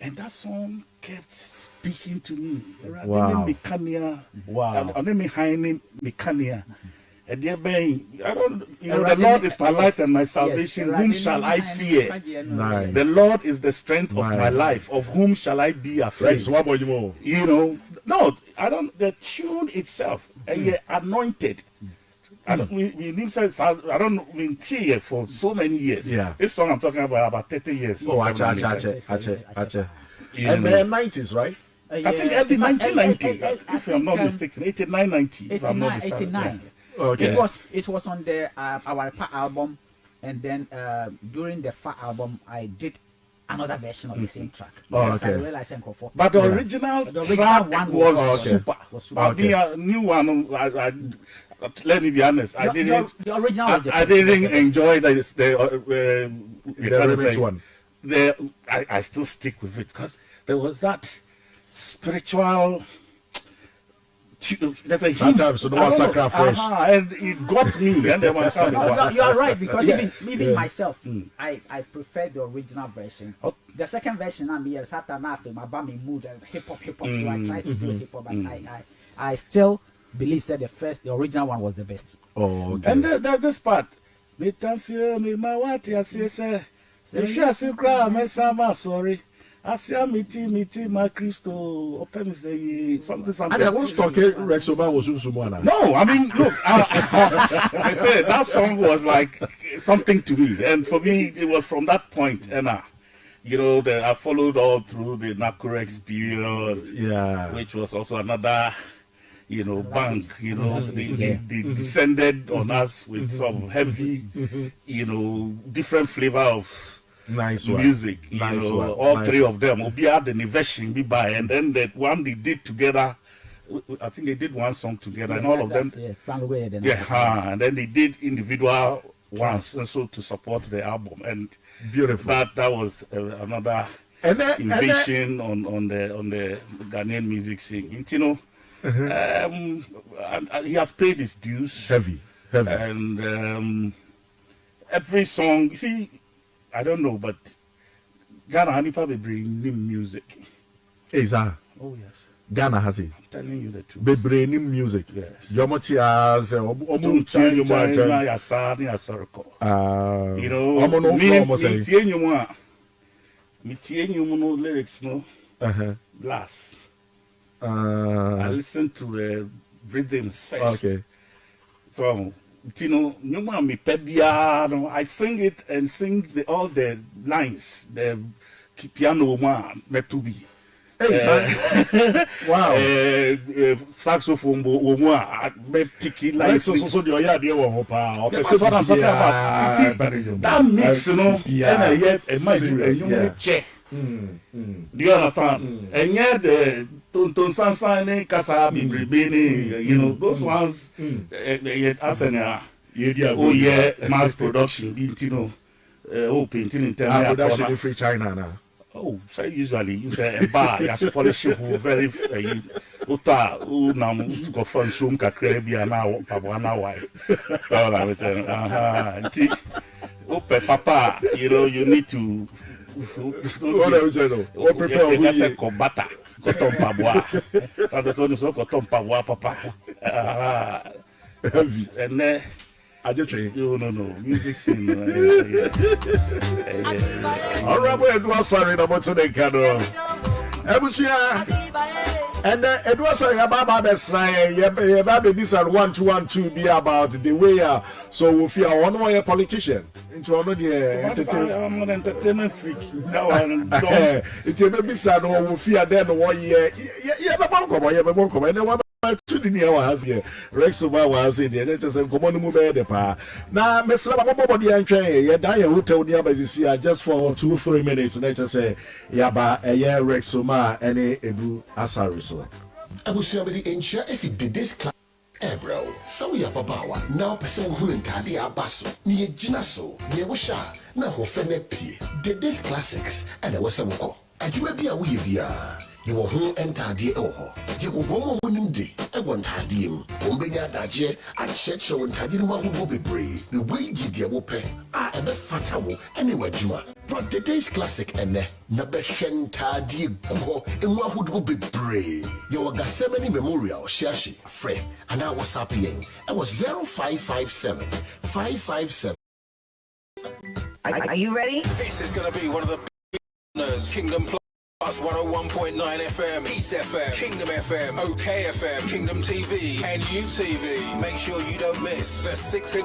And that song kept speaking to me. Wow. Wow. And dear Ben, I don't, you know, the Lord is my light and my salvation. Yes. Whom shall I fear? Nice. The Lord is the strength of my life. Of whom shall I be afraid? You know, no, I don't. The tune itself, anointed. I don't. I don't mean tea for so many years. Yeah. This song I'm talking about 30 years. Oh, ache. And the 90s, right? I think early 1990, if I'm not mistaken, 89, 90. If I'm not mistaken. 89. Okay. It was on the our FA album, and then during the FA album, I did another version of the same track. Oh, okay. I realized but the original track one was super. Okay. A new one, let me be honest, I didn't. The original was I didn't enjoy the remix one. I still stick with it because there was that spiritual. There's a hint. So no sacrifice. And it got me. And then you are right, because even myself, I prefer the original version. The second version, I'm here Saturday after my bummy mood and hip hop. So I try to do hip hop, but I still believe that the original one was the best. Oh, okay. And this part, me tanfio me mawati asese. Se cry me sama sorry. Asia miti ma Christo open say something. And I was talking Rexoma was Sumwana. No, I mean look, I said that song was like something to me, and for me it was from that point, and you know, I followed all through the Nakurex period, which was also another, you know, bank, you know, they descended on us with some heavy, you know, different flavor of music, you know, all three of them. Obia the version be by, and then that one they did together. I think they did one song together, and all of them. And then they did individual ones, and so to support the album. And beautiful. That was another invasion on the Ghanaian music scene. You know, and he has paid his dues. Heavy. And every song, you see. I don't know, but Ghana has probably bring new music. Is that? Oh yes. Ghana has it. I'm telling you the truth. Be bring new music. Yes. You know, lyrics no. Blast. I listen to the rhythms first. Okay. So Tino, I sing it and sing all the lines, the piano man, metubi. Wow. Saxophone, me picky like so the idea of that's what I'm talking about. That mix, you know, and I get a mic, check. Do you understand? And yet the Tonton Sansane, Kasa Bibribini, you know, those ones, oh yeah, mass production, you know, painting in production in free China now. Oh, so usually you say a bar, you have to polish you very uta unam go from sum kakrebia now pabwana why. So I tell papa, you know, you need to what prepare we say kobata koton pabwa. That's what you say koton pabwa papa. And no, music scene. All right, it was sorry about the canoe. Ebusia, and it was a baba best baby said 1-2-1-2 be about the way so we feel one way a politician into another entertainment freak. It's a baby son who fear then 1 year. Yeah, but and then to the near was here. Rexoma was in there. Let us common move the pa. Now, Mr. Bobody and Trey, you die who told you about this year just for 2-3 minutes. Let us say, Yaba, a year Rexoma, any Ebu Asariso. I was sure the ensure if it did this class. Bro, so we are Babawa. Now, person who in Tadia Basso, near Ginaso, near Washa, now who Fene did this classics, and there was some more. I do be a weavia. You will who enter the oho. You will go on day. I want Tadim. Umbenya Daje, and Chetcho and Tadima will be brave. The way you did your whoopee. ebe fatawo ene wadwuma. But today's classic ene na be hwentade go emu ahodo bebre. Your Gasemani Memorial Shashi Fre and I was happy it was 0557 557. Are you ready? This is going to be one of the winners. Kingdom Plus 101.9 FM, East FM, Kingdom FM, OK FM, Kingdom TV, and UTV. Make sure you don't miss the 6th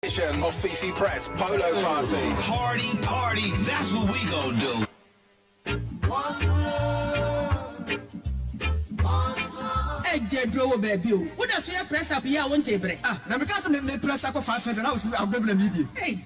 edition of FIIFI Pratt's Polo Party. Party, that's what we gonna do. Jedro baby, what does your press up here? Won't you break? Now because me press up for 500 hours, I'll be able to meet you. Hey,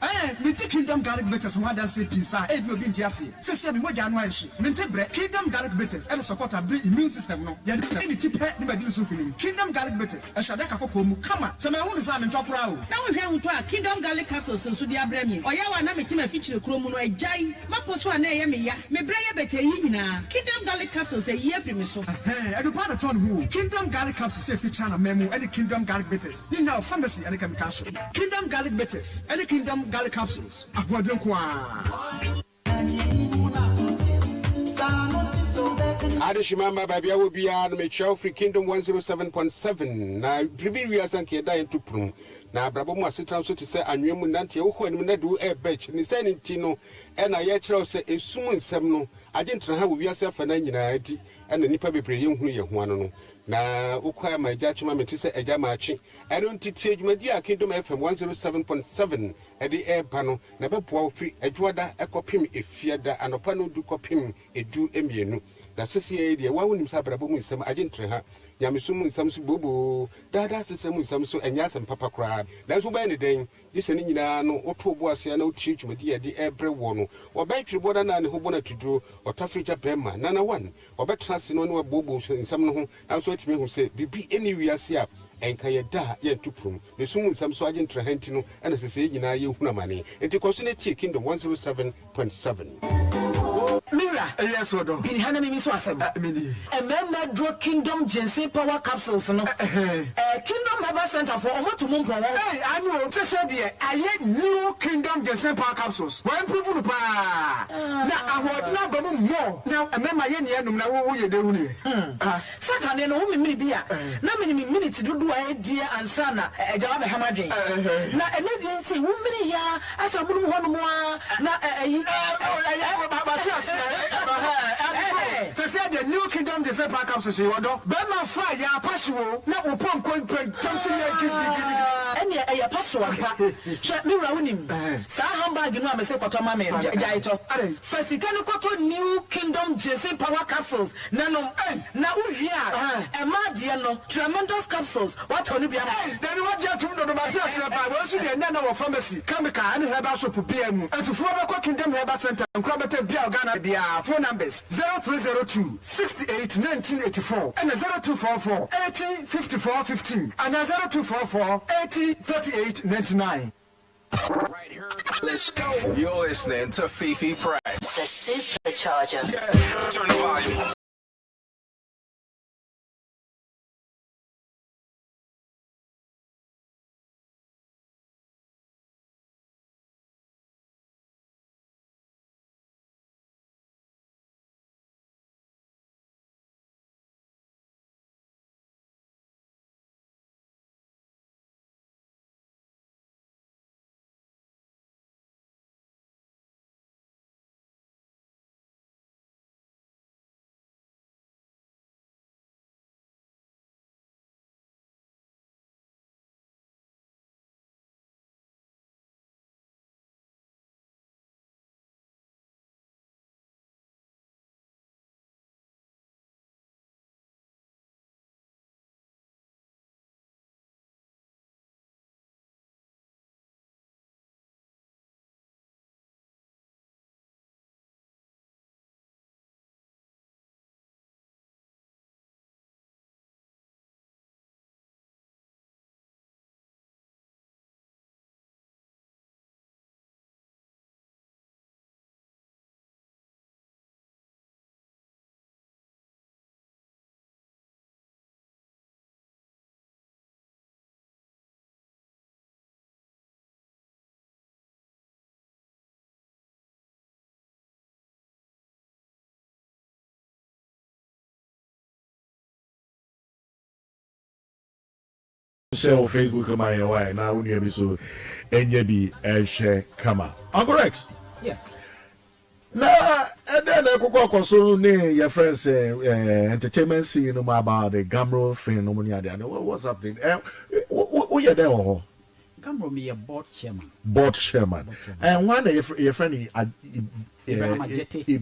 me Kingdom Garlic Bitters, one that say pizza, it will be Jassy. Say, me what January, Mente bread, Kingdom Garlic Bitters, and support a big immune system. No, you have any tip, never do something. Kingdom Garlic Bitters, a Shadaka Pomu, come on, some own design and top row. Now we have to try Kingdom Garlic capsules and Sudia Bremi. Or Yawa Nami feature Chromo, a Jai, Maposwa Nayamia, me Brea better Yina. Kingdom Garlic capsules a year from me so. Hey, I do part of Ton who Kingdom Garlic capsules say feature a memo and the Kingdom Garlic Bitters. You know, pharmacy and the chemical. Kingdom Garlic Bitters and the Kingdom Garlic capsules. I want to Adishimamba baby will be on me show free Kingdom 107.7. Now, Dribi Riasan Keda into Prum. Now, Brabo Masitran so to say, and you Munanti, who and do a batch, and is any Tino, and I yet say a soon semno. I didn't know how we yourself and anxiety, and the Nipa be praying who you want. Now, Ukwa, my judgment is a jamachi. I don't teach my dear Kingdom FM 107.7 at the air panel, never pour free a juada, a copim, a fiada, and a panel do copim, a do emienu. Na sisi idea wa wonim sabrabo mu nsem agentre ha nyamesum nsem so bobo dada sesem nsem so enya sem papa kra na so ba ne den gise ne nyina no oto bo ase na ochi twumedi ye de ebre wo no obetwe boda na ne ho bona tuduro otafrija bema nana one obetra se no ne bobo nsem no ho na so atimi hu se bibi eni wiase a enka ye da ye ntuprum ne sum nsem so agentre hanti no na sese nyina ye hunamane enti koso ne tie Kingdom 107.7. Mira, yes, or don't. Hana Mimi Swasem. A member draw Kingdom Ginseng Power Capsules. No, Kingdom Herbal Center for Omoto Mumpo. Hey, I know, said dear, I yet new Kingdom Ginseng Power Capsules. Why improve the pa? Now, I want not more. Now, a member Yen now, you do. Second, and only be a many minutes to do idea and sana, a job of Hamadri. Now, an agency, woman here, as a woman, one more. Now, so said the new Kingdom the Sepa Capsules, you know, Bema Fire, Pashuo, now upon Coin and a password. Shut me round him. Sahamba, you know, I'm a secretary, Jaito. First, new Kingdom Ginseng Power Capsules. Nano, now we are a Madiano, tremendous capsules. What will you be? Then what you have to do about yourself? I was in the name of pharmacy, Kamika, and Herbal Shop PM, and to former Kingdom Herbal Center, and Crabate Biagana, phone numbers 0302 68 1984 and 0244 80 54 15 and 0244 80 38 99. Right here, let's go. You're listening to FIIFI Pratt. The Supercharger. Yeah, turn the volume. share on Facebook my why now we be so enye bi share kama. Uncle Rex. Yeah. Na and then I so ne your friends entertainment scene about the Gamro thing no money there. What's happening? Who you there or Gamro me a board chairman. Board chairman. And one your friend Ibrahim Ajete.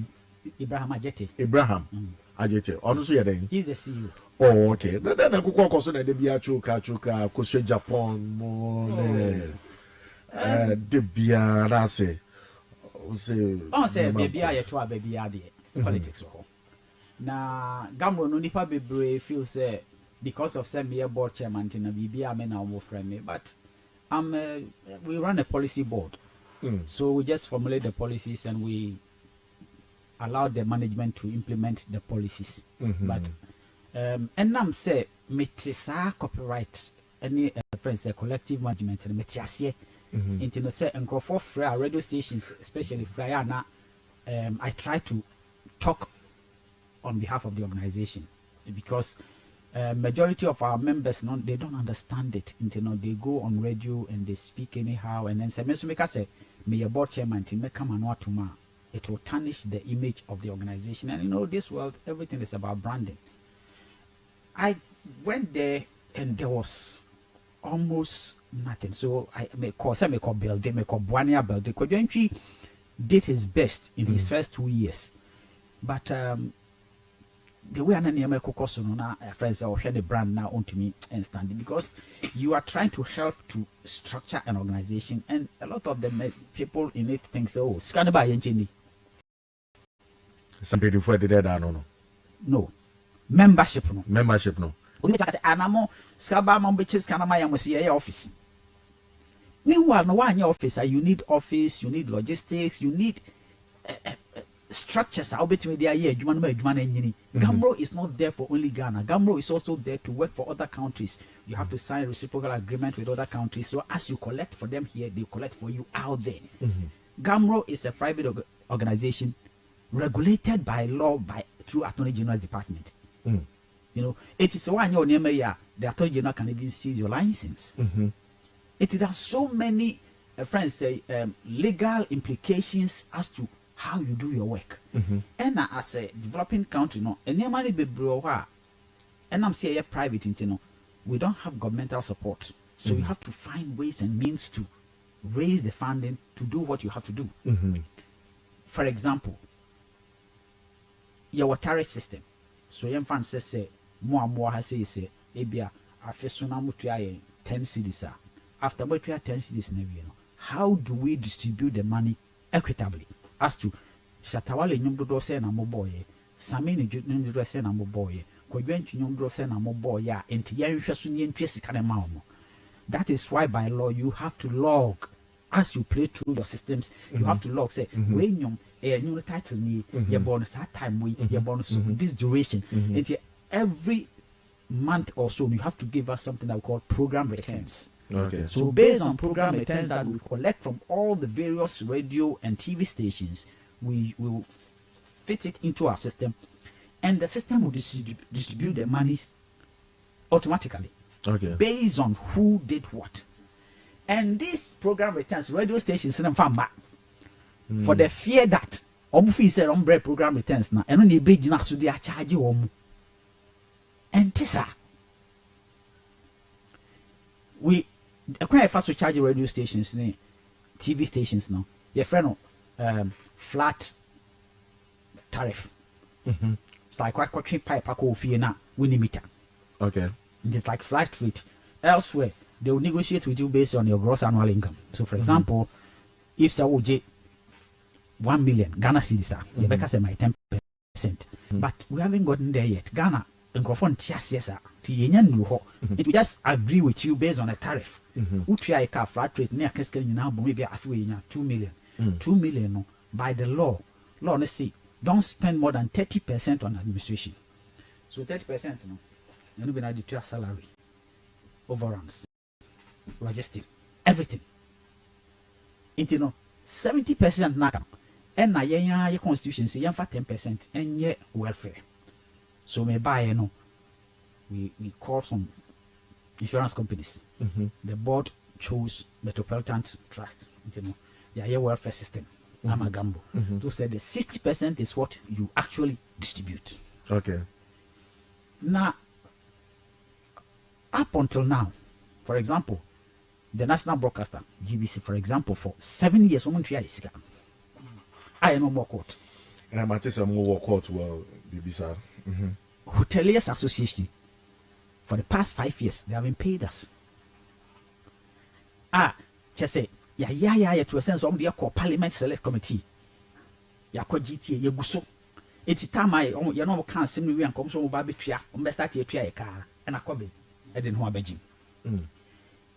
Ibrahim Ajete. Also you there. He's the CEO. Oh, okay. Then I could so na de bia chuka ko Japan mo de bia na say say baby I to baby ade politics ho. Na Gamro no nipa bebre feel say because of some year board chairman na bibia me na wo friend me, but we run a policy board. So we just formulate the policies and we allow the management to implement the policies. But and nam say metisa copyright any friends say collective management and metiasie into no say and for free radio stations, especially Friana. I try to talk on behalf of the organization because majority of our members they don't understand it. They go on radio and they speak anyhow, and then say me your board chairman to make come and it will tarnish the image of the organization. And this world, everything is about branding. I went there and there was almost nothing. So I call building, Buania building. Kojuanchi did his best in his first 2 years, but the way I make friends are the brand now onto me and standing because you are trying to help to structure an organization, and a lot of the people in it think so. Scanaba Yenchini. Somebody before the dead, I don't know. No. Membership no. Membership no. Anamo Scaba Mombiches Canamaya must see office. Meanwhile, no one in your office, you need office, you need logistics, you need structures. I'll bet you the year. Gamro is not there for only Ghana. Gamro is also there to work for other countries. You have to sign reciprocal agreement with other countries. So as you collect for them here, they collect for you out there. Gamro is a private organization regulated by law through Attorney General's department. It is one your name the Attorney General can even seize your license. It has so many friends say legal implications as to how you do your work. And as a developing country, and money be and I'm saying private, we don't have governmental support. So you have to find ways and means to raise the funding to do what you have to do. For example, your tariff system. So young fans say more and more has say ebia afesuna mutua 10 cedis. After we 10 cedis, how do we distribute the money equitably as to Shatawale nyumdo say na mo boy, Samini nyumdo say na mo boy, Koyenchi nyumdo say na mo boy ya enti ya nhweso ni entua sika na ma mo. That is why by law you have to log as you play through your systems. You have to log say when you new title ni your bonus that time we your bonus this duration. And every month or so you have to give us something that we call program returns. Okay. So based on program returns that we collect from all the various radio and TV stations, we will fit it into our system, and the system will distribute the monies automatically. Okay. Based on who did what. And these program returns, radio stations in for the fear that Obufi said program returns now, and only big enough so they are charging you. And Tissa, we quite fast to charge radio stations, TV stations now. Your friend, flat tariff. It's like quite pipe na winning meter. Okay. It's like flat rate. Elsewhere, they will negotiate with you based on your gross annual income. So, for example, if Sawoje 1 million Ghana cedis, you better say my 10%. But we haven't gotten there yet. Ghana and Grofon Tiasiasa, it will just agree with you based on a tariff. Utria a flat rate near Keskel now, maybe 2 million. 2 million no, by the law. Law, let's see, don't spend more than 30% on administration. So 30% no, and even add to your salary, overruns, logistics, everything. It 70% now, and na your constitution say for 10% and your welfare. So me buy we call some insurance companies. The board chose Metropolitan Trust, you know, the welfare system. Amagambo. To say the 60% is what you actually distribute. Okay. Now, up until now, for example, the national broadcaster, GBC, for example, for 7 years, I am no more court. And I'm at some more court, well, BBC. Hoteliers Association, for the past 5 years, they haven't paid us. Just say, yeah, to a sense, of the Parliament Select Committee. Yako GTA, Yaguso. It's time you know, can't simply and come so barbitria, start your tria car, and a cobby. I didn't want Beijing.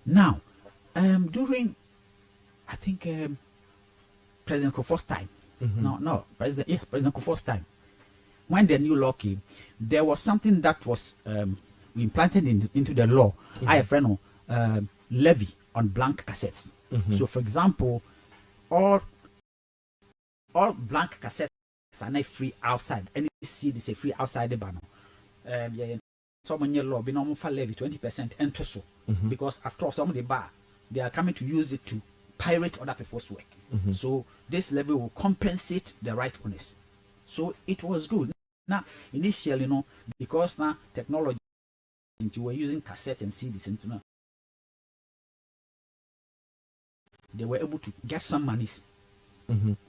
Now, during, I think, President Kufuor's time, President Kufuor's time, when the new law came, there was something that was implanted into the law, AFRO, levy on blank cassettes. So, for example, all blank cassettes are not free outside. Any CD is free outside the banner. Someone law be normal for levy 20% and so because after all, some of the bar they are coming to use it to pirate other people's work. So this levy will compensate the right owners. So it was good. Now initially, you know, because now technology, you were using cassettes and CDs into now. They were able to get some monies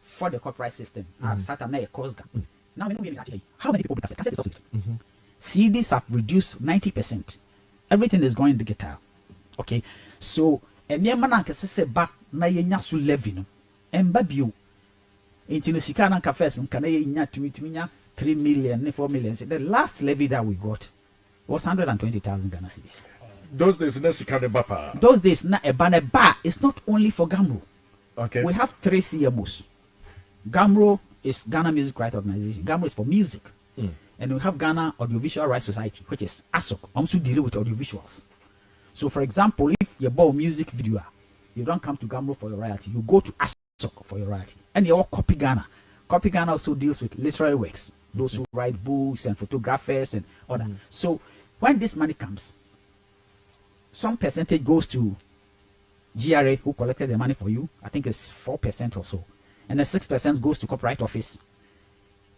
for the copyright system. Started a cost gap. Now we know how many people cassettes is obsolete. CDs have reduced 90%. Everything is going digital. Okay, so and the man can say back na yenya su levy no. Embabio. Into the Sikana cafes and can yenya 3 million, 4 million. The last levy that we got was 120,000 Ghana cedis. Those days, Bapa. Those days, na a bar is not only for Gamro. Okay. We have 3 CMOs. Gamro is Ghana Music Rights Organization. Gamro is for music. And we have Ghana Audiovisual Rights Society, which is ASOC, also dealing with audiovisuals. So, for example, if you buy a music video, you don't come to Gamro for your royalty. You go to ASOC for your royalty. And you all Copy Ghana. Copy Ghana also deals with literary works, those who write books and photographers and all that. So, when this money comes, some percentage goes to GRA, who collected the money for you. I think it's 4% or so. And then 6% goes to Copyright Office.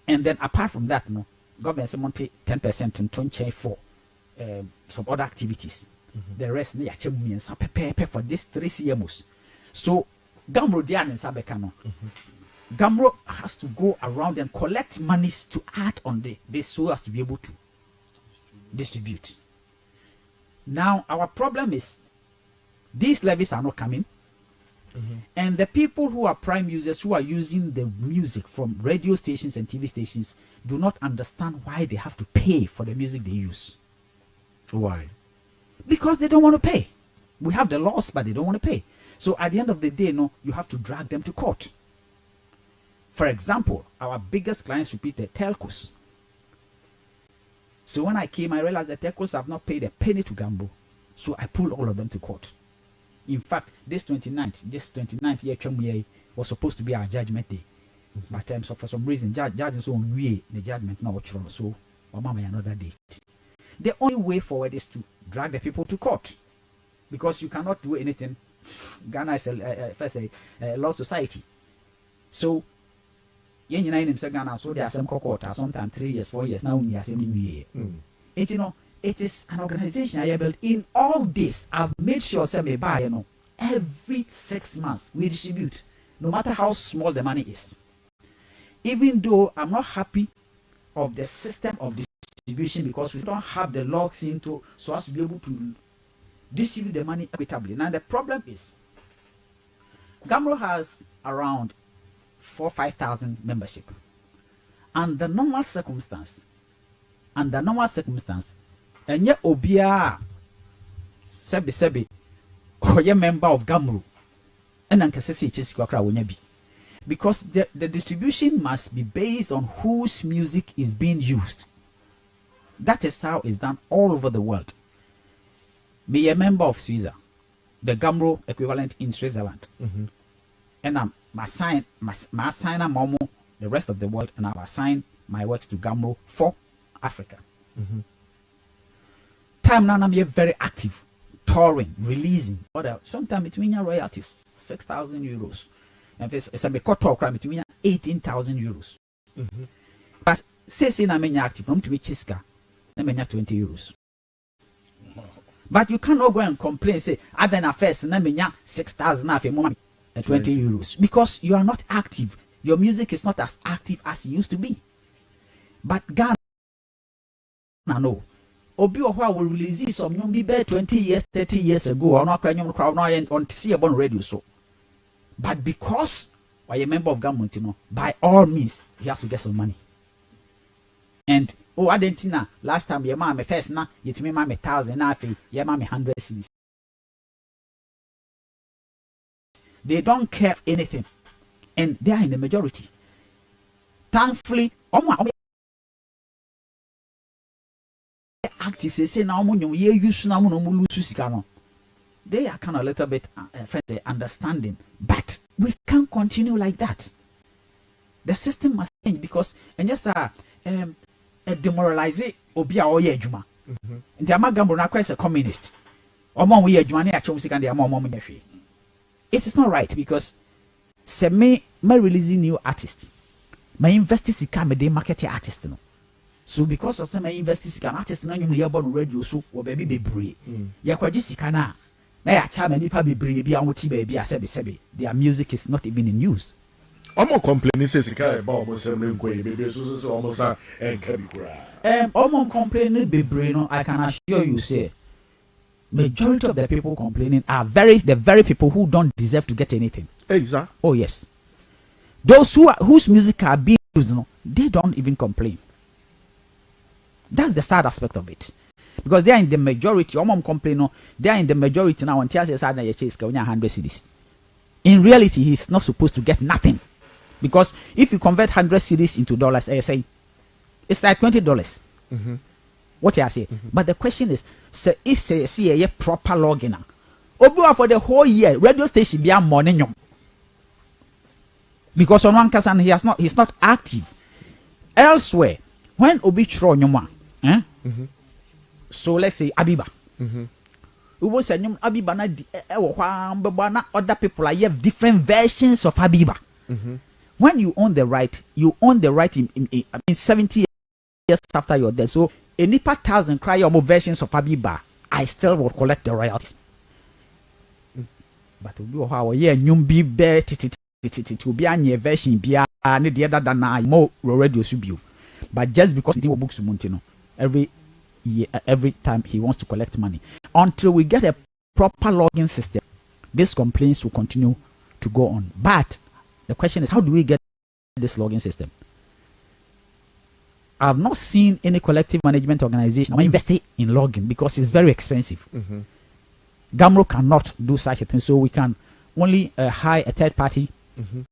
And then apart from that, no, government say 10% and 20% for some other activities. The rest, for these 3 CMOs. So, Gamro Dian and Sabekano. Gamro has to go around and collect monies to add on this so as to be able to distribute. Now, our problem is these levies are not coming. And the people who are prime users who are using the music from radio stations and TV stations do not understand why they have to pay for the music they use. Why? Because they don't want to pay. We have the laws, but they don't want to pay. So at the end of the day, no, you have to drag them to court. For example, our biggest clients would be the telcos. So when I came, I realized the telcos have not paid a penny to Gambo. So I pulled all of them to court. In fact, this 29th year was supposed to be our judgment day. But so for some reason, judges on the judgment now, so another date. The only way forward is to drag the people to court, because you cannot do anything. Ghana is a law society. So, Ghana, so there are some court, sometimes 3 years, 4 years now. It, you know, it is an organization I built. In all this, I've made sure every 6 months we distribute, no matter how small the money is. Even though I'm not happy of the system of distribution, because we don't have the logs into so as to be able to distribute the money equitably. Now the problem is, Gamro has around 4,000-5,000 membership. Under normal circumstance, and ye obia sebi oye member of Gamro, and ankasesi chesi kwakra wonya bi, because the distribution must be based on whose music is being used. That is how it's done all over the world. Be a member of Switzerland, the Gamro equivalent in Switzerland, and I'm assign a momo the rest of the world, and I've assigned my works to Gamro for Africa. Time now I'm here very active. touring, releasing, or sometimes between your royalties, 6,000 euros. And it's a big talk between 18,000 euros. But say na menya active from to be chiska, na menya 20 euros. But you cannot go and complain, say, other than first, na menya 6,000 and 20 euros. Because you are not active. Your music is not as active as it used to be. But Ghana, no. Obi Ohwa will release some young people 20 years, 30 years ago, or not crying crowd on see about radio so. But because I am a member of government, you know, by all means, he has to get some money. And I didn't know last time your mom first now, you to me, mammy 1,000, now your mammy 100 CDs. They don't care anything, and they are in the majority. Thankfully, active say now they are kind of a little bit understanding, but we can't continue like that. The system must change because and yes demoralize obi a oye adwuma nti amagambo na kwese communist omo we adwuma na acho musika ndi omo nyehwe. It is not right because say me releasing new artist, my invest sika me dey market artist no. So because of some investors can artists na nyum ye born radio so wo baby bebre ye kwaji sika na ya cha many pa bebre bia woti ba bia sebe their music is not even in use. Omo complain say sika e ba omo sem nko e bebre so omo sa enka bi kura. Omo complain bebre no, I can assure you say majority of the people complaining are the very people who don't deserve to get anything. Exactly. Oh yes. Those whose music are being used, no, they don't even complain. That's the sad aspect of it, because they are in the majority. Complain, they are in the majority now. Until says 100 CDs. In reality, he's not supposed to get nothing, because if you convert 100 CDs into dollars, I say it's like $20. What I say, but the question is, so if see a proper login, for the whole year, radio station be a morning, because on one case he's not active. Elsewhere, when Obi Chro Nyoma. So let's say Abiba. We will say Abiba na other people have different versions of Abiba. When you own the right, in 70 years after you're dead. So any per 1,000 cry more versions of Abiba, I still will collect the royalties. But we will have a be bear to be a version be the other than more radio subio. But just because he books Montino every year, every time he wants to collect money, until we get a proper login system, these complaints will continue to go on. But the question is, how do we get this login system? I have not seen any collective management organization investing in login because it's very expensive. Gamro cannot do such a thing, so we can only hire a third party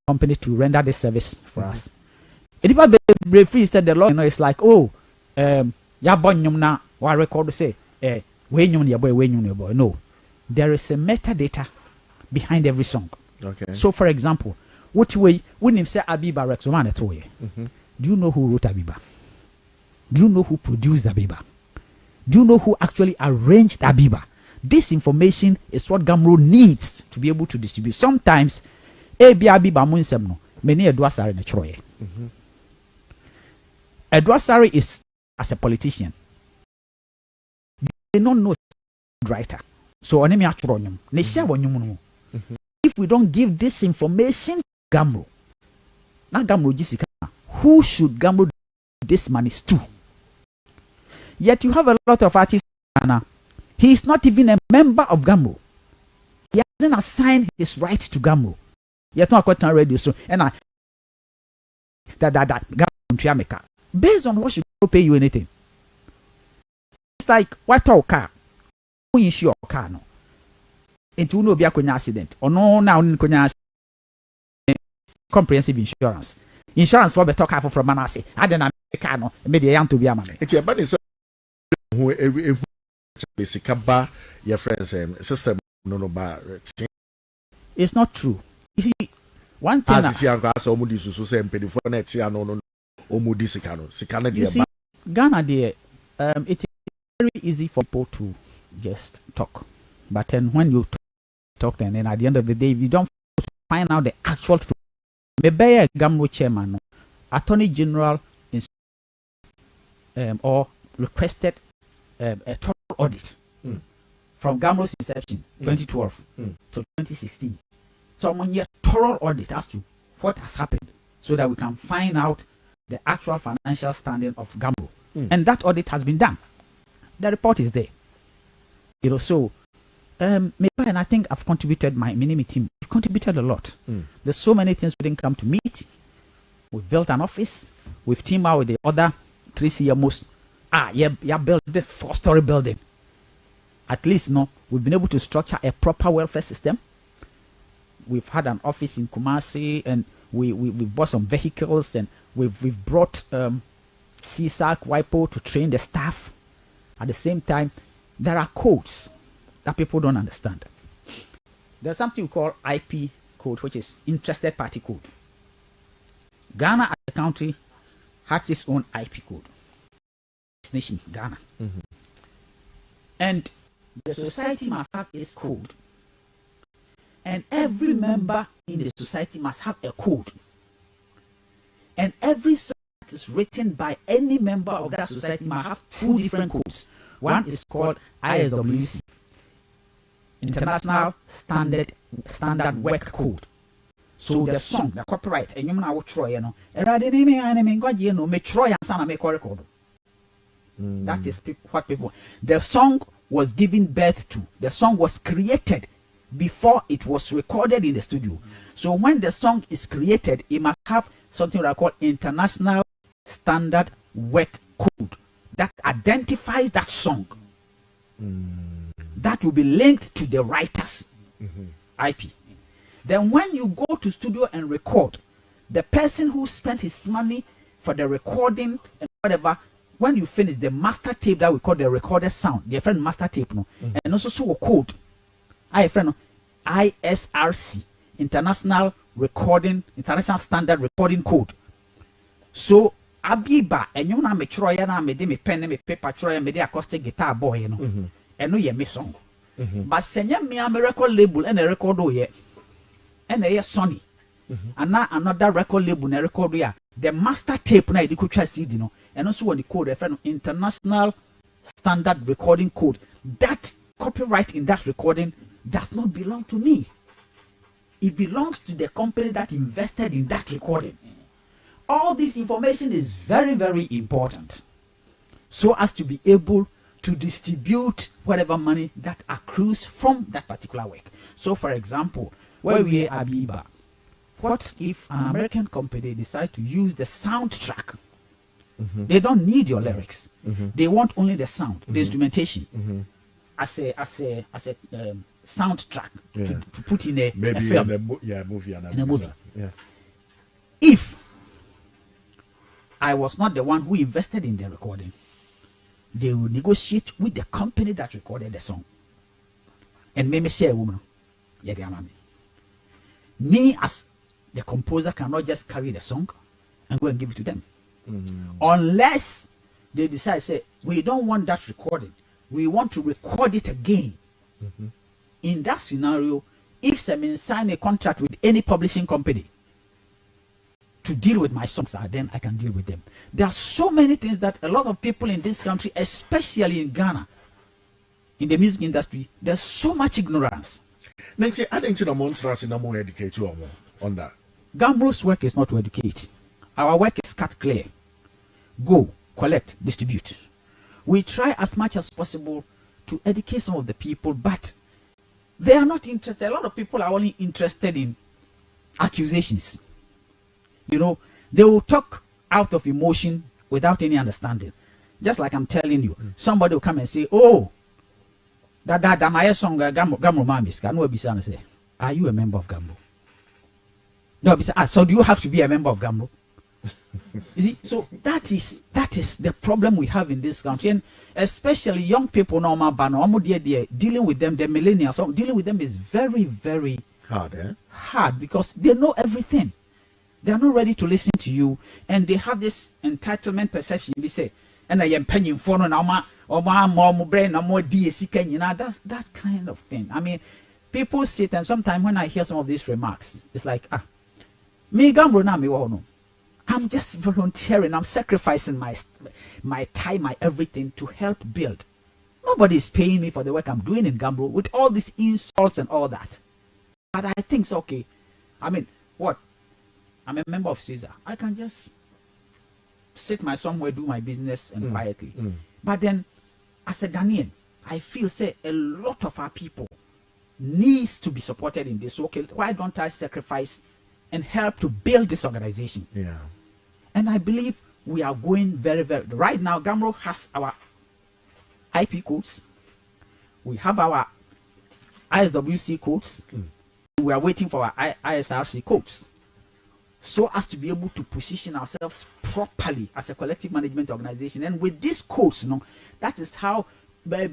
company to render this service for us. If free said the law, it's like, oh, ya bonyum na wa record say, we boy. No, there is a metadata behind every song. Okay. So, for example, what way when him say Abiba Rex Oman at all? Do you know who wrote Abiba? Do you know who produced Abiba? Do you know who actually arranged Abiba? This information is what Gamro needs to be able to distribute. Sometimes, Abiba munsem no many Edwasari in a troye. Edwasari is as a politician. They don't know writer. So onemi acronym. Ne share wanyumuno. If we don't give this information, Gamro. Now Gamro Jessica, who should Gamro this money to? Yet you have a lot of artists. He is not even a member of Gamro. He hasn't assigned his right to Gamro. Yet no quite radio so and that Gamro based on what should pay you anything. It's like what car? Who insure your car no? And you know be a accident or no now comprehensive insurance. Insurance for better car from Manase. I don't know car no maybe young to be a man. It's a bad who basically your friends system no bar. It's not true. You see, one thing as you say you see, Ghana there, it is very easy for people to just talk. But then when you talk, and then at the end of the day, if you don't find out the actual truth, maybe a Gamro chairman, Attorney General, or requested a total audit from Gamro's inception, 2012 to 2016. So, one year thorough audit as to what has happened, so that we can find out the actual financial standing of Gamro. And that audit has been done. The report is there. You know, so and I think I've contributed, my mini team contributed a lot. There's so many things we didn't come to meet. We've built an office. We've teamed out with the other 3 CMOs. Built the 4-story building. At least, we've been able to structure a proper welfare system. We've had an office in Kumasi, and we've bought some vehicles, and we've brought CSAC, WIPO to train the staff. At the same time, there are codes that people don't understand. There's something we call IP code, which is interested party code. Ghana as a country has its own IP code. This nation, Ghana. And the society must have its code. And every member in the society must have a code. And every song that is written by any member of that society must have 2 different codes. One is called ISWC, International Standard Work Code. So the song, the copyright, and you know that is what people. The song was given birth to. The song was created before it was recorded in the studio. So when the song is created, it must have something that I call International Standard Work Code that identifies that song. That will be linked to the writer's IP. Then when you go to studio and record, the person who spent his money for the recording and whatever, when you finish the master tape that we call the recorded sound, the friend master tape, and also so a code, ISRC, International Standard Recording Code. So Abiba, and you know me Troya na me de me pen me paper Troya me de acoustic guitar boy, and no ye me song. But senya me a record label and a record ye, and a Sony, and now another record label and a record the master tape na you could try CD, and also on the code, a friend International Standard Recording Code. That copyright in that recording does not belong to me. It belongs to the company that invested in that recording. All this information is very, very important, so as to be able to distribute whatever money that accrues from that particular work. So, for example, where we are Abiba, what if an American company decides to use the soundtrack? They don't need your lyrics. They want only the sound, the instrumentation, as a soundtrack to put in a film, in a movie. If I was not the one who invested in the recording, they will negotiate with the company that recorded the song and maybe share a woman. Me as the composer cannot just carry the song and go and give it to them. Unless they decide, say, we don't want that recording, we want to record it again. In that scenario, if someone sign a contract with any publishing company to deal with my songs, then I can deal with them. There are so many things that a lot of people in this country, especially in Ghana, in the music industry, there's so much ignorance. I think more educate you on that. Gamro's work is not to educate. Our work is cut clear. Go, collect, distribute. We try as much as possible to educate some of the people, but they are not interested. A lot of people are only interested in accusations. They will talk out of emotion without any understanding. Just like I'm telling you, somebody will come and say, "Oh, that my song Gamro Mamis." Can we be say, "Are you a member of Gamro?" No, so do you have to be a member of Gamro? You see, so that is the problem we have in this country, and especially young people now, dealing with them, the millennials, dealing with them is very, very hard because they know everything. They are not ready to listen to you, and they have this entitlement perception. They say, and I am penny for no or my mom brain no more DSC, you know, that's that kind of thing. I mean, people sit and sometimes when I hear some of these remarks, it's like, me gambro na me wono. I'm just volunteering, I'm sacrificing my time, my everything to help build. Nobody is paying me for the work I'm doing in Gambro with all these insults and all that. But I think it's okay. I mean, what? I'm a member of Caesar. I can just sit my somewhere, do my business and quietly. But then, as a Ghanaian, I feel say a lot of our people needs to be supported in this. Okay, why don't I sacrifice and help to build this organization? Yeah. And I believe we are going very, very. Right now, Gambro has our IP codes. We have our ISWC codes. We are waiting for our ISRC codes, so as to be able to position ourselves properly as a collective management organization. And with these codes, that is how it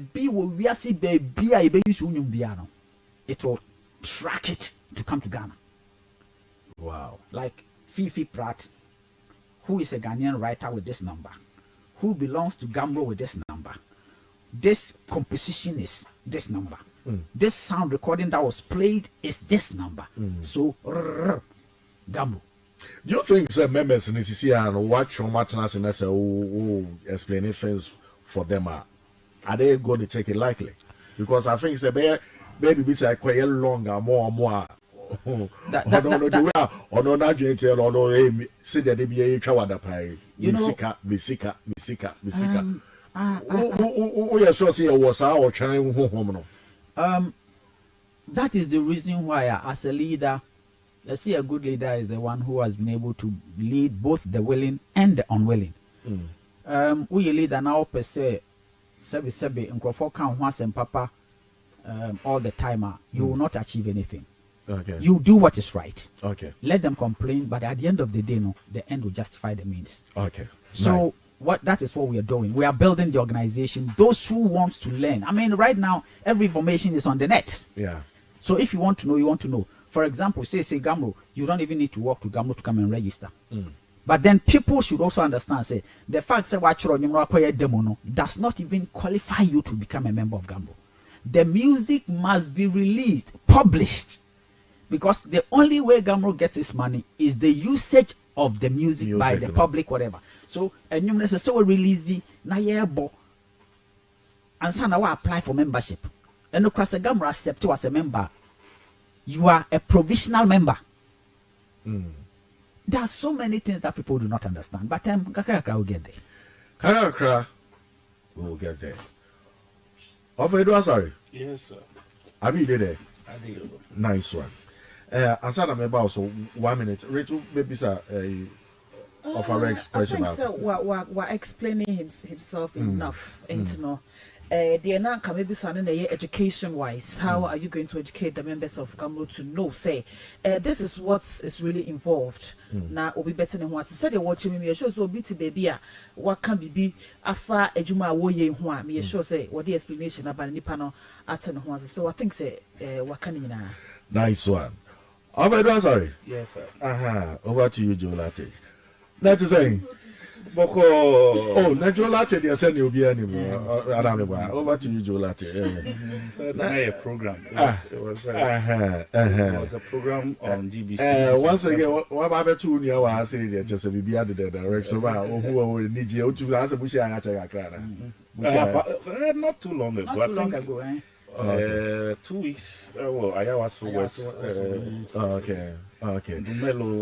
will track it to come to Ghana. Wow. Like FIIFI PRATT, who is a Ghanaian writer with this number, who belongs to Gambro with this number. This composition is this number. This sound recording that was played is this number. So, Gambro. Do you think members in the and watch from Martinez and say, explaining things for them? Are they going to take it lightly? Because I think it's a baby bits are quite longer, more and more. You that is the reason why, as a leader, let's see, a good leader is the one who has been able to lead both the willing and the unwilling. We a leader now per se, sebi and count once and papa all the time. You will not achieve anything. Okay. You do what is right. Okay. Let them complain, but at the end of the day, the end will justify the means. Okay. So that is what we are doing. We are building the organization. Those who want to learn. I mean, right now, every information is on the net. Yeah. So if you want to know, you want to know. For example, say Gambro, you don't even need to walk to Gambro to come and register. But then people should also understand, say, the fact that demo does not even qualify you to become a member of Gambro. The music must be released, published. Because the only way Gambro gets its money is the usage of the music by the public, whatever. So, and you say, so release na yebo, and so now apply for membership. And of course, Gambro accept you as a member. You are a provisional member. There are so many things that people do not understand, but Kakrakra will get there. Kakrakra will get there. Offer sorry. Yes, sir. I mean, did it. I did. Nice one. Answer them about so 1 minute. Rachel, maybe sir, of our expression. I think so. We're explaining himself enough, and you know. The Ananka maybe something education wise. How are you going to educate the members of Gambro to know? Say, this is what is really involved. Now, will be better than what said. You're watching me. Shows will be to baby. What can be afar ejuma woye hua. Me sure say what the explanation about any panel at and once. So I think say what can you now? Nice one. Sorry. Yes, sir. Over to you, Joe Latte. That is saying. Boko. Oh, Joe Latte, they send you be anymore. Over to you, Joe Latte. So a program. It was a program on GBC. Once again, what about 2 years? I say that just be added the direction. Who need you to answer Bush and not too long ago. Not too long ago, 2 weeks. Well, I was okay. Dumelo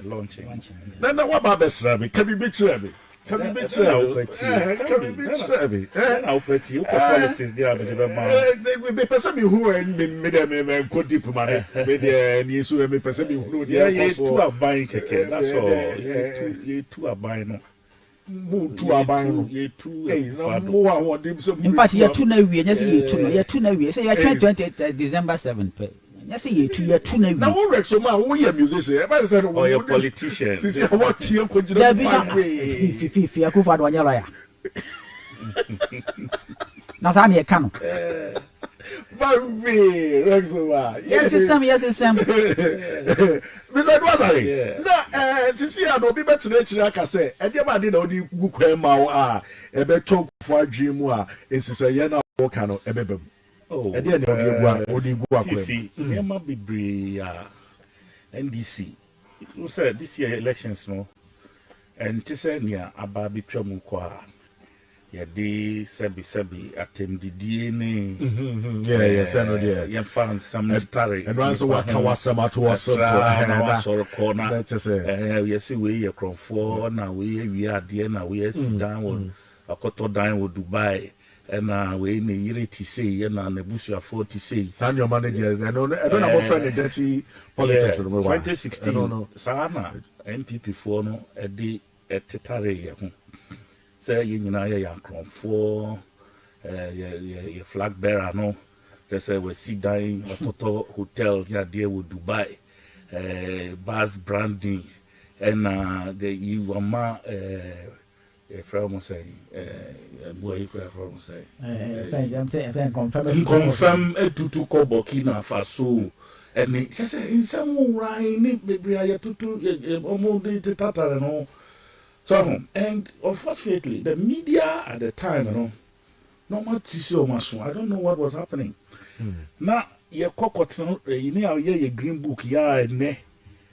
launching. Then what about this? Can we be Trevi? Can we be Trevi? Can we be Trevi? I'll put you politics there. They be person who and made them could deep money. Maybe any so me person who yeah, 2 are buying keke. That's all. You 2 are buying. Two are buying. In fact, you're 2 now. You're 2 now. Say you're 20 December 7th. Yes, you're 2 now. Now, what Rex, we are musicians. Or you're politicians. Since what you could do, FIIFI, I could find 1 year. Nazani, a canoe. Baby, Rexova. Yes, it's Sam. Yes, it's Sam. Mr. Dwasari. Na sisi ya no bi betre chira ka say e dey ma dey na odi gu kwan ma wo a e be talk for adwemu a esise ye na wo ka no e bebem. Oh. E dey na odi gu akwan. FIIFI. E ma bebre NDC. You said this year elections no. And tise nia aba bitwa mu kwa ya de sebi atemdidie ne yeah say no there ya fan some tare and once what can was some at was so corner yes we ye krofo na we ade na we sit down on akoto dan wo Dubai and we ne yire ti say na nebusuafo ti say san your managers I don't know friend the dirty politics 2016 sana MPP for no edi etitare ye ho say you nyina ye yankronfo ye flag bearer no just say we sit down Toto hotel ya there with Dubai bars branding and the you ama from say boy from say I'm saying confirm tutu ko Burkina Faso and just say in some right ni bebre ya tutu omo de tatare no. So, and unfortunately, the media at the time, no more tissue maso. I don't know what was happening. Now, your cockot, you know, your green book, ne,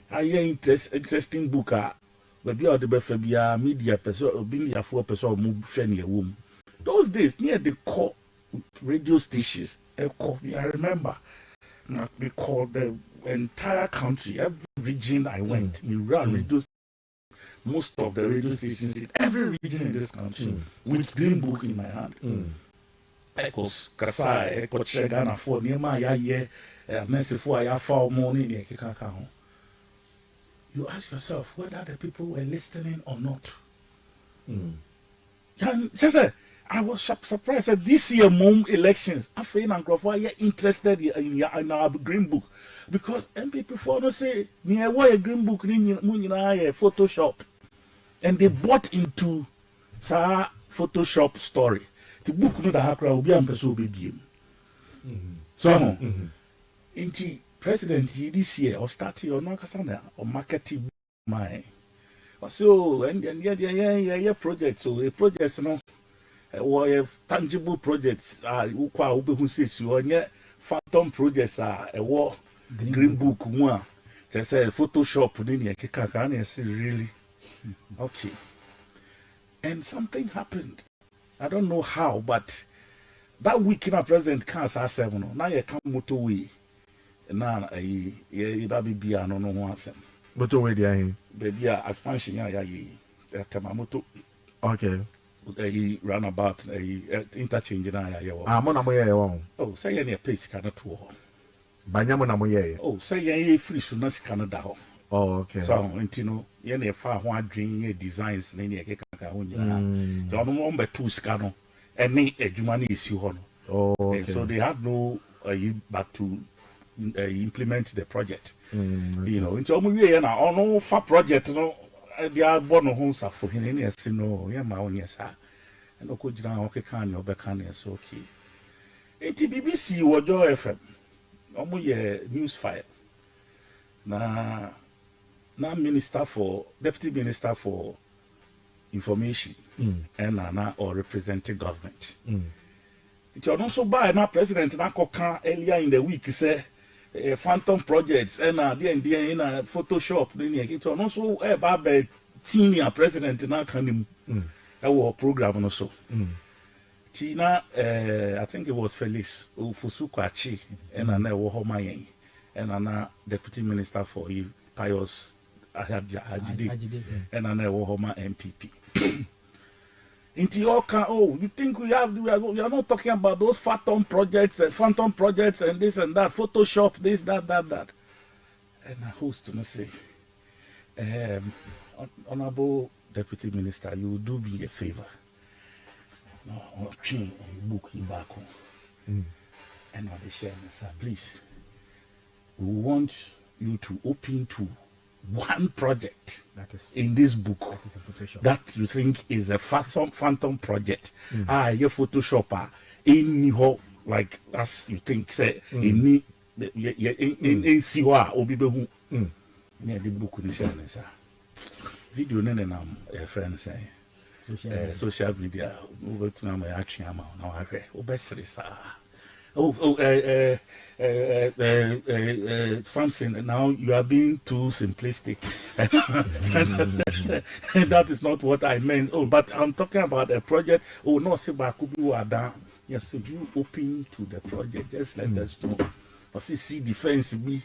interesting book, but be out the befebia media person, being a 4% move shiny womb. Those days, near the core radio stations, I remember, we called the entire country, every region I went, we ran radio. Most of the radio stations in every region in this country with green book in my hand. Ekos Kasai, Eko Chegana for Nima Yaye, Messifo Ayafa morning. You ask yourself whether the people were listening or not. I was surprised that this year mom elections, I feel interested in our green book because MPP for no say near a green book in Photoshop. And they bought into sa Photoshop story. The book no da hakra obi ampeso obi so inti president this year or starting or no kasana or marketing my so and yeah project so a project no or tangible projects ukwa obehu sesi onye phantom projects war green book mu a say Photoshop ni ne keka ka na really. Okay. And something happened. I don't know how, but that week in our president can't say 7. Now you come motorway. Now baby no answer. Motorway there. Baby expansion that motor. Okay. He ran about interchange oh, say any place cannot to. Oh, say free soon Canada. Oh, okay. So, you know, you far one dream designs, so no more 2 scanner, and me a Jumani is you on. Oh, okay. So they had no but to implement the project. You know, it's almost now no far project, no, they are born on homes for him. Yes, no, yeah, my own, yes, sir. And no could now, okay, can you back on yes, okay. BBC or Joy FM, almost news file. Now deputy minister for information and now or representing government. It's also by now president now earlier in the week say phantom projects and in Photoshop. It was also about senior president now can our program also. Tina, I think it was Felix Ufusukwachi and I know Homayen and Anna deputy minister for Pius Ajide and I know Homa MPP. Into your you think we are not talking about those phantom projects and this and that, Photoshop, this, that. And I host to say, Honorable Deputy Minister, you will do me a favor. No, book him back home. And I'll be sharing, sir, please. We want you to open to one project that is in this book that you think is a phantom project. Your Photoshopper in like as you think say in siwa obi behu me the book ni share na video ne na friend say social media over to na ya twa ma na wa hwe obesere sa something now you are being too simplistic. That is not what I meant. Oh, but I'm talking about a project. Oh no, Sebakubi Wada. Yes, if you open to the project, just let us know. But see defense be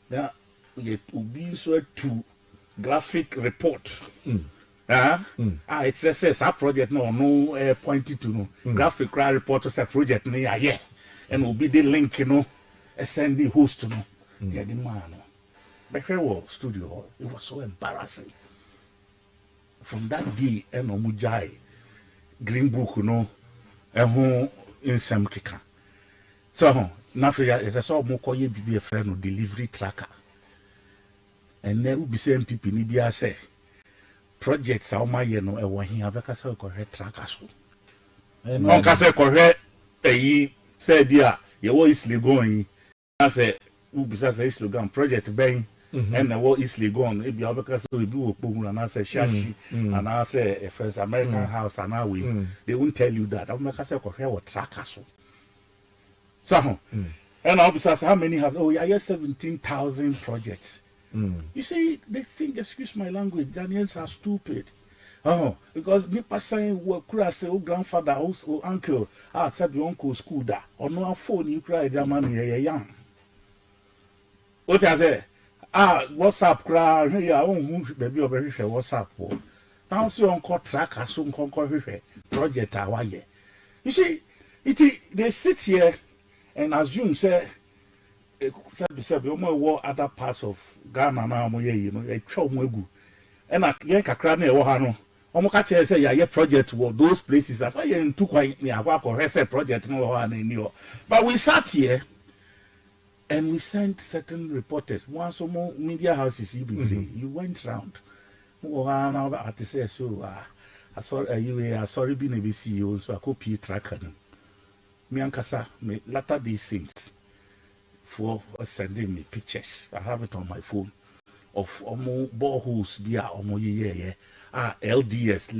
now it will be so to graphic report. It says our project no pointed to no graphic report was a project yeah. And will be the link, you know, send the host, you know. Yeah, the man. But here studio hall, it was so embarrassing. From that day, and Mujai, Green Book, you know, and home in some kika. So, Nafria is a sort of more be a friend of delivery tracker. And then will be saying people in Ibia say, projects are my, you know, and when he have a castle correct trackers. No castle correct a said, yeah, your voice is going. I said, besides the slogan project bang, and the war is gone. If you have a castle, we do and I say Shashi, and I say a first American house, and now they won't tell you that. I'll make a circle here or track us. So, and besides, how many have? Oh, yeah, 17,000 projects. You see, they think, excuse my language, Daniels are stupid. Oh, because nipa saying we could say grandfather or uncle said the uncle school that or no phone you cry the man young. What I say? WhatsApp cry yeah baby over here WhatsApp for. Now see uncle track as soon conquer project awaye. You see, they sit here and assume say other parts of Ghana now you know a chomwegu. And I kakra na ewo ha no omoka che say ya project wo those places as I ntu kwan ni akwa ko project no ho na ni ho. But we sat here and we sent certain reporters one so more media houses you went round mo ha na at say so sorry be na be CEO so akopi tracker no me ankasa me latter day saints for sending me pictures. I have it on my phone of boreholes bia LDS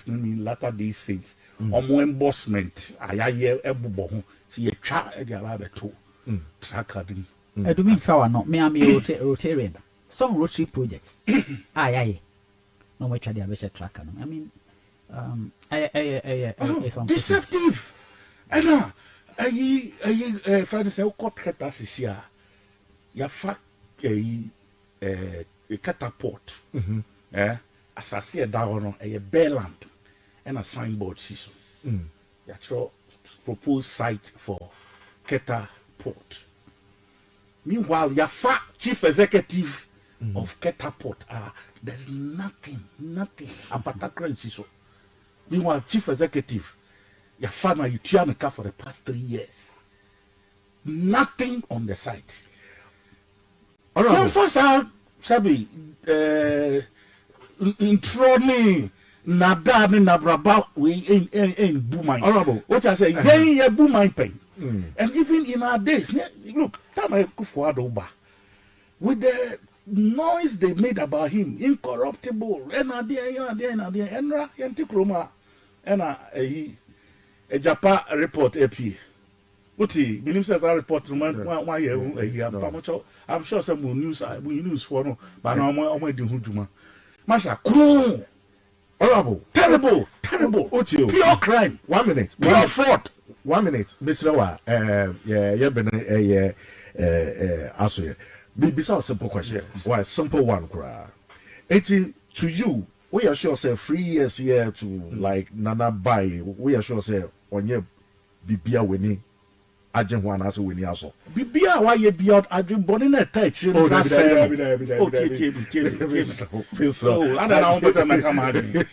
mean latter day saints embossment ayaye ebubo ho so ye twa e dia ba beto tracker din edumi power no me am Rotarian some Rotary projects ayaye no me twa dia be tracker no I mean deceptive and Friday say court letters is here ya fa a catapult as I see a down a Bearland and a signboard season. Your proposed site for catapult. Meanwhile, your chief executive of catapult there's nothing about that currency. So meanwhile, chief executive, your farmer you try car for the past 3 years. Nothing on the site. All first sabi introni nada ni nabraba we in booming. Honorable, what I say, yeah, booming pain. And even in our days, look, with the noise they made about him, incorruptible, and a Japan report AP. Uti, ministers are reporting one year. I'm sure some will news for no, but no more do Hujuma. Masha, cool, horrible, terrible, Uti, pure crime. 1 minute, pure fraud. 1 minute, Mr. Wa, answer. Besides simple question, why simple one cry. 80 to you, we are sure say 3 years here to like Nana buy, we are sure say on your Bibia winning. Agent one as we need also. Bibia, why you be out? Agent Bonnie touch. I don't know what I'm coming.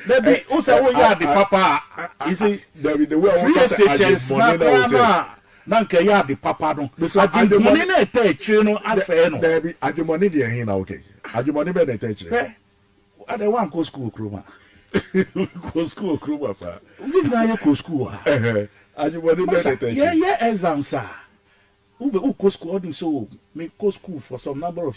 Maybe also we are the papa. You see, the way we Nanke ya the papa no. Agent Bonnie touch. No, I say no. Debbie, Agent Bonnie dey here now. Okay, Agent Bonnie be touch. I don't want school crew. Go school crew, papa. We na go school. Anybody better? Yeah, exams, sir. Who go school? So me go school for some number of